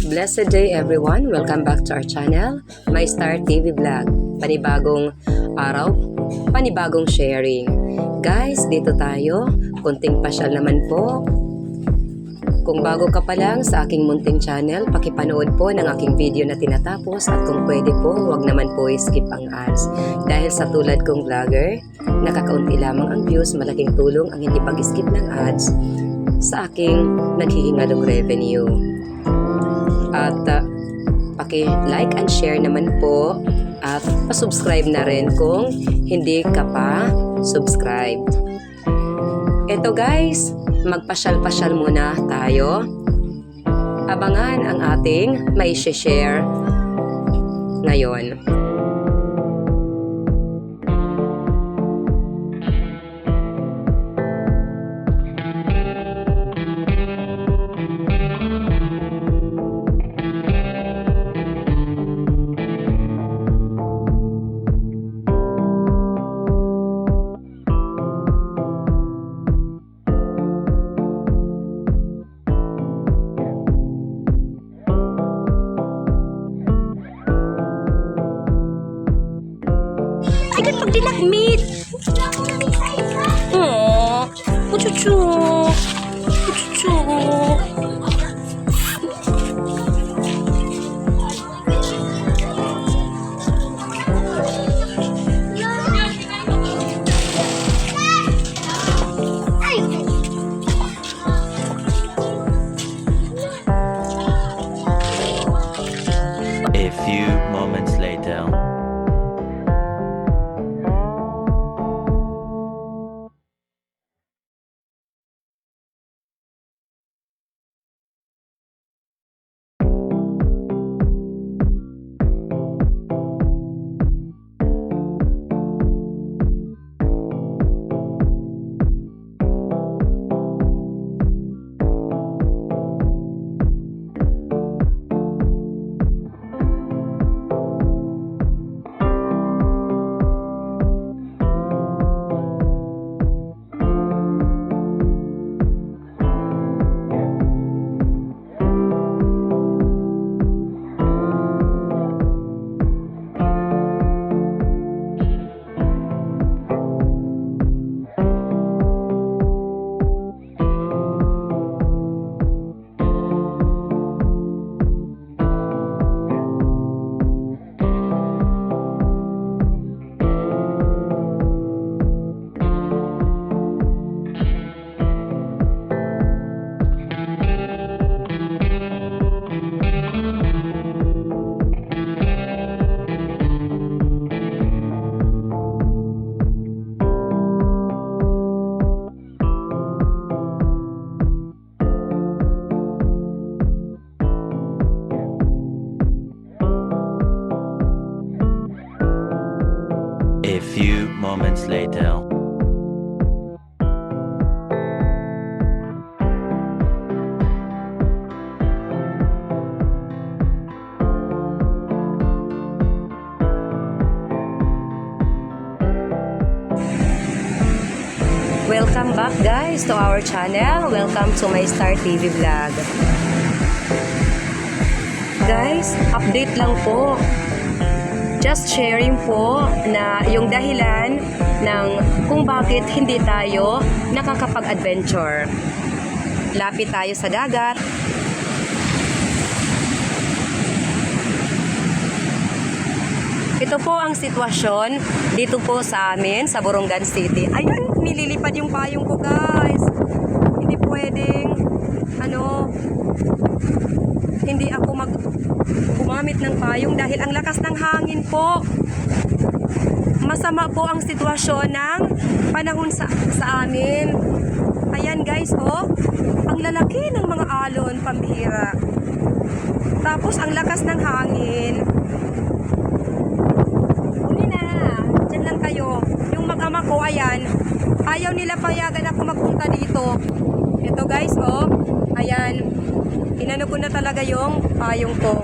Blessed day everyone! Welcome back to our channel, My Star TV Vlog. Panibagong araw, panibagong sharing. Guys, dito tayo. Konting pasyal naman po. Kung bago ka pa lang sa aking munting channel, pakipanood po ng aking video na tinatapos at kung pwede po, wag naman po i-skip ang ads. Dahil sa tulad kong vlogger, nakakaunti lamang ang views, malaking tulong ang hindi pag-skip ng ads sa aking naghihingalong revenue. At paki-like and share naman po at pa-subscribe na rin kung hindi ka pa subscribe. Eto guys, magpasyal-pasyal muna tayo. Abangan ang ating may share ngayon. Agad pag dinagmit. Oh, puchuchu. Puchuchu. A few moments later. A few moments later. Welcome back guys to our channel. Welcome to My Star TV Vlog. Guys, update lang po. Just sharing po na yung dahilan ng kung bakit hindi tayo nakakapag-adventure. Lapit tayo sa dagat. Ito po ang sitwasyon dito po sa amin sa Borongan City. Ayun, nililipad yung payong ko guys. Hindi pwedeng hindi ako gumamit ng payong dahil ang lakas ng hangin po. Masama po ang sitwasyon ng panahon sa amin. Ayan guys, oh. Ang lalaki ng mga alon, pambihira. Tapos ang lakas ng hangin. Uli na. Diyan lang kayo. Yung mag-ama ko, ayan. Ayaw nila payagan ako magpunta dito. Ito guys, oh. Ayan. Inano ko na talaga yung payong ko.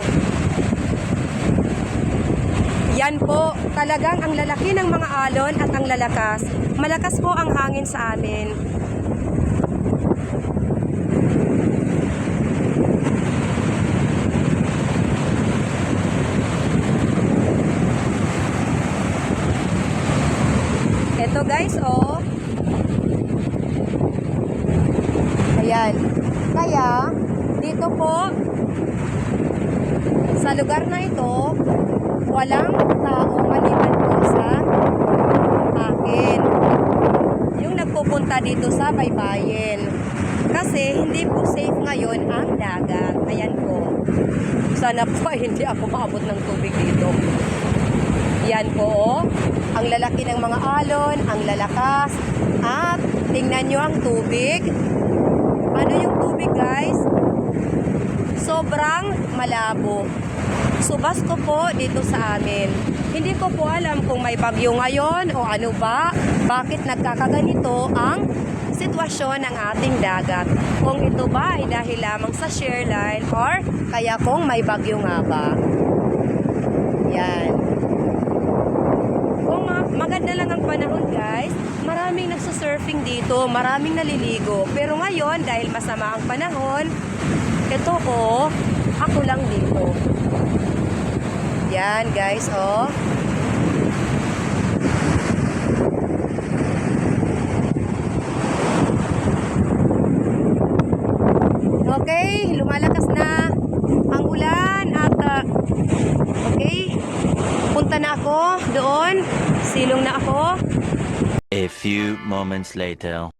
Yan po, talagang ang lalaki ng mga alon at ang lalakas. Malakas po ang hangin sa amin. guys, oh. Ayan. Kaya, dito po, sa lugar na ito, walang tao maliban po sa akin. Yung nagpupunta dito sa Baybayin. Kasi hindi po safe ngayon ang dagat. Ayan po. Sana po hindi ako maabot ng tubig dito. Yan po, ang lalaki ng mga alon, ang lalakas. At tingnan nyo ang tubig. Ano yung tubig, guys? Sobrang malabo. Subas ko po dito sa amin. Hindi ko po alam kung may bagyo ngayon o ano ba. Bakit nagkakaganito ang sitwasyon ng ating dagat. Kung ito ba ay dahil lamang sa shear line or kaya kung may bagyo nga ba. Yan. Kung maganda lang ang panahon, guys, maraming nagsusurfing dito, maraming naliligo. Pero ngayon, dahil masama ang panahon, ito ko, ako lang dito. Yan, guys, oh. Okay, lumalakas na ang ulan at okay, punta na ako doon, silong na ako. A few moments later.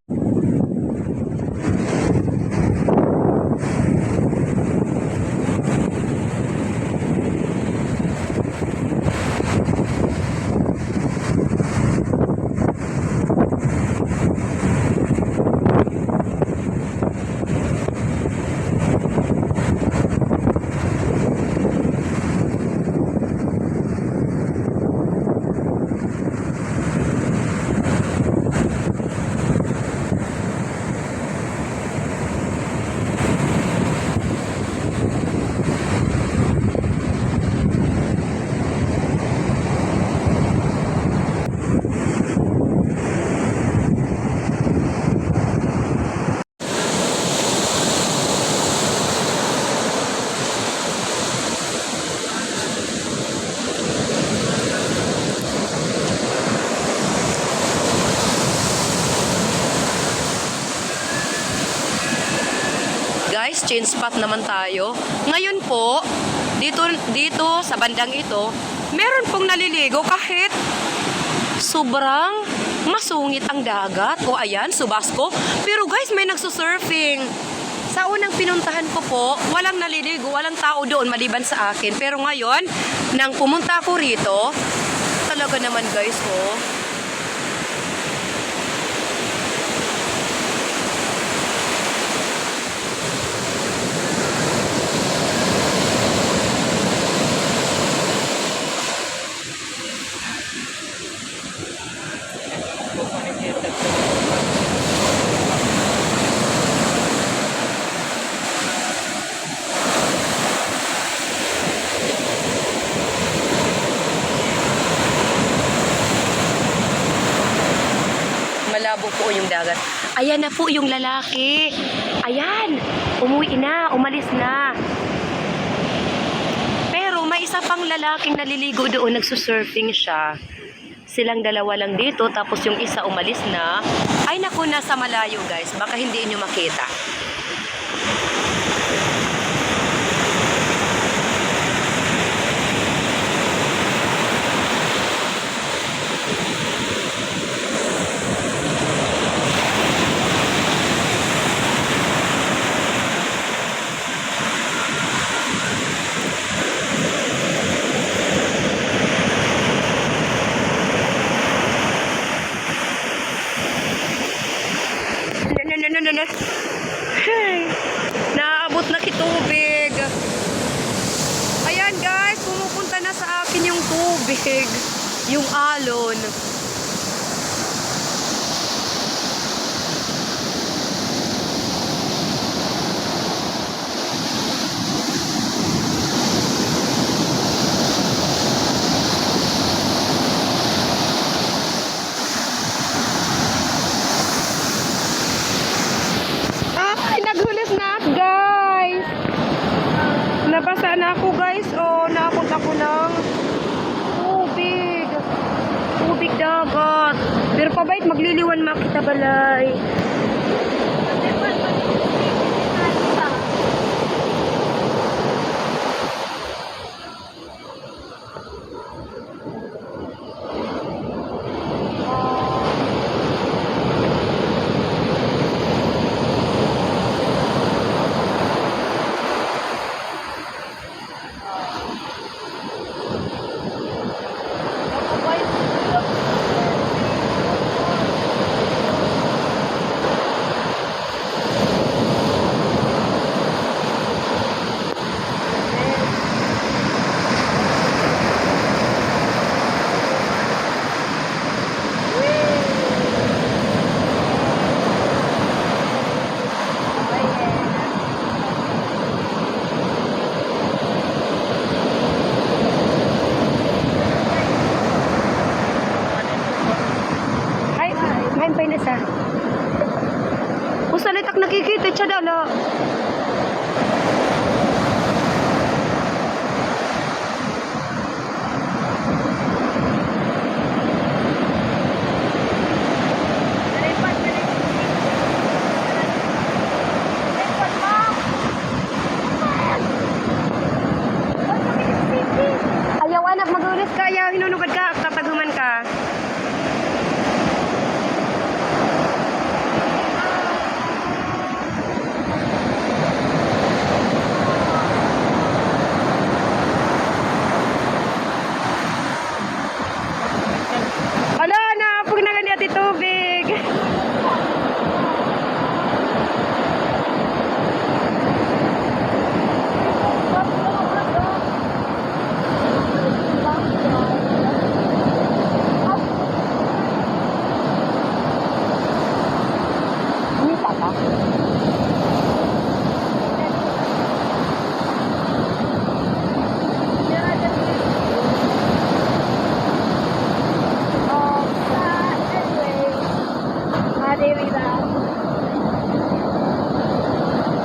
Guys, change spot naman tayo. Ngayon po, dito sa bandang ito, meron pong naliligo kahit sobrang masungit ang dagat. O ayan, Subasco. Pero guys, may nagsusurfing. Sa unang pinuntahan ko po, walang naliligo, walang tao doon maliban sa akin. Pero ngayon, nang pumunta ko rito, talaga naman guys, oh. Malabo po yung dagat. Ayan na po yung lalaki. Ayan, umuwi na, umalis na. Pero may isa pang lalaking naliligo doon, nagsusurfing siya. Silang dalawa lang dito, tapos yung isa umalis na. Ay naku, nasa malayo guys, baka hindi nyo makita. Hey, naabot na kitubig. Ayan guys, pumupunta na sa akin yung tubig, yung alon. Nabasa na ako guys, napunta ko ng tubig dagat. Pero mabait, magliliwan makita balay. Ay, main pa inasa. Usa litak nakikita siya dala. Ayaw anak, mag-ulis ka, ayaw hinunugad ka, tataguman ka. Ala na, pag naganyan ati tubig. Kumita ka?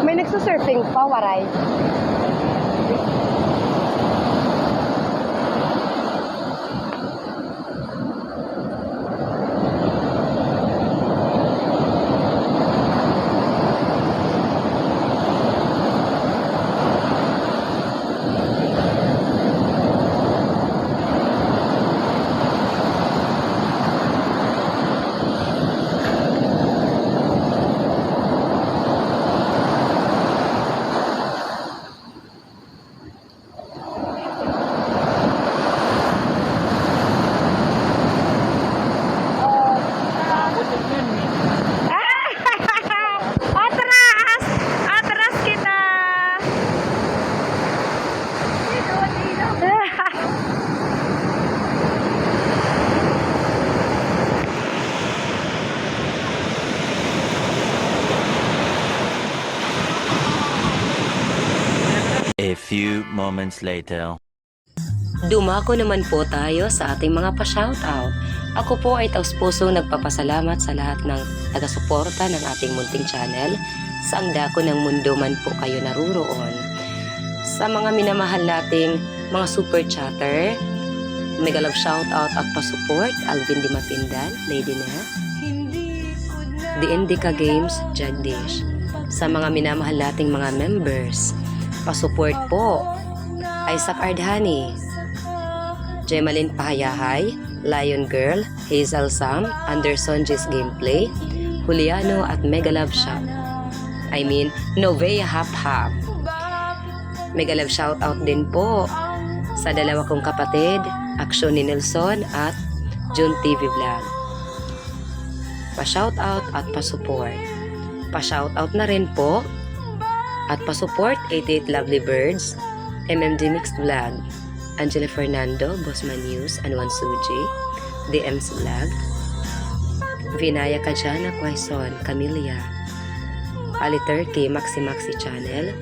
May nagsusurfing pa, waray. Atras! Atras kita! A few moments later. Dumako naman po tayo sa ating mga pa-shoutout. Ako po ay taus-pusong nagpapasalamat sa lahat ng taga-suporta ng ating munting channel. Saang dako ng mundo man po kayo naruroon. Sa mga minamahal nating mga super chatter, mega love shoutout at pa-support, Alvin Di Mapindan, Lady Na, The Indica Games, Jagdish. Sa mga minamahal nating mga members, pa-support po, Isaac Ardhani, Jemalyn Pahayahay, Lion Girl, Hazel Sam, Anderson G's Gameplay, Juliano at Mega Love Shop. I mean, Novea Hap Hap. Mega love shoutout din po sa dalawa kong kapatid, Aksyon ni Nelson at June TV Vlog. Pa-shoutout at pa-support. Pa-shoutout na rin po at pa-support 88 Lovely Birds, MMD Mixed Vlog, Angela Fernando, Bossman News, Anwan Suji, DM's Vlog, Vinaya Kajana Quaison, Camellia, Ali Turkey, Maxi Maxi Channel,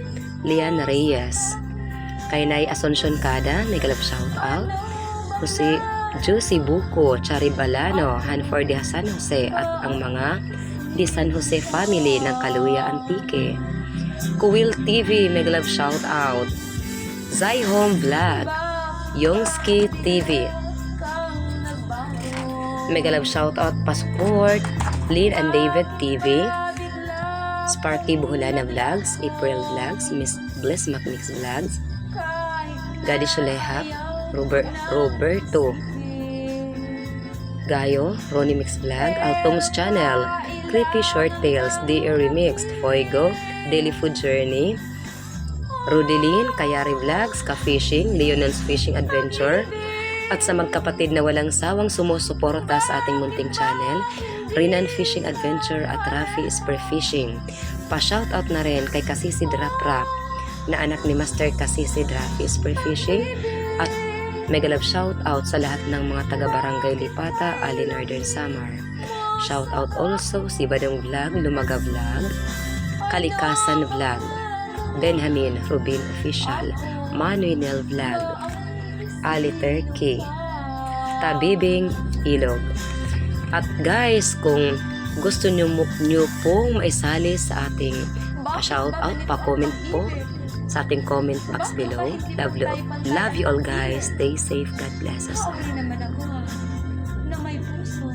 Lian Reyes, Kainay Asuncion Kada, mega love shoutout, Jose Juicy Buko, Chari Balano, Hanford de San Jose at ang mga di San Jose family ng Kaluya Antique, Kuwil TV, mega love shoutout, Zai Home Vlog, Yongski TV, Mega love shoutout pa-support Lynn and David TV, Sparky Buholana Vlogs, April Vlogs, Miss Bliss Macmix Vlogs, Gadi Shulehap, Roberto Gayo, Ronnie Mix Vlog, Altom's Channel, Creepy Short Tales, DR Remixed, Foigo, Daily Food Journey, Rudelin, Kayari Vlogs, Ka-Fishing, Leonel's Fishing Adventure, at sa magkapatid na walang sawang sumusuporta sa ating munting channel, Rinan Fishing Adventure at Rafi Spray Fishing. Pa-shoutout na rin kay Kasisi Rap na anak ni Master Kasisi Rafi Spray Fishing, at mega love shoutout sa lahat ng mga taga-barangay Lipata, Ali Northern Samar. Shoutout also si Badong Vlog, Lumaga Vlog, Kalikasan Vlog, Benjamin Rubin Official, Manuel Vlog, Ali Turkey, Tabibing Ilog. At guys, kung gusto nyo pong maisali sa ating pa-shoutout, pa-comment po sa ating comment box below. Love you all guys. Stay safe. God bless us all. Okay naman ako ha, na may puso.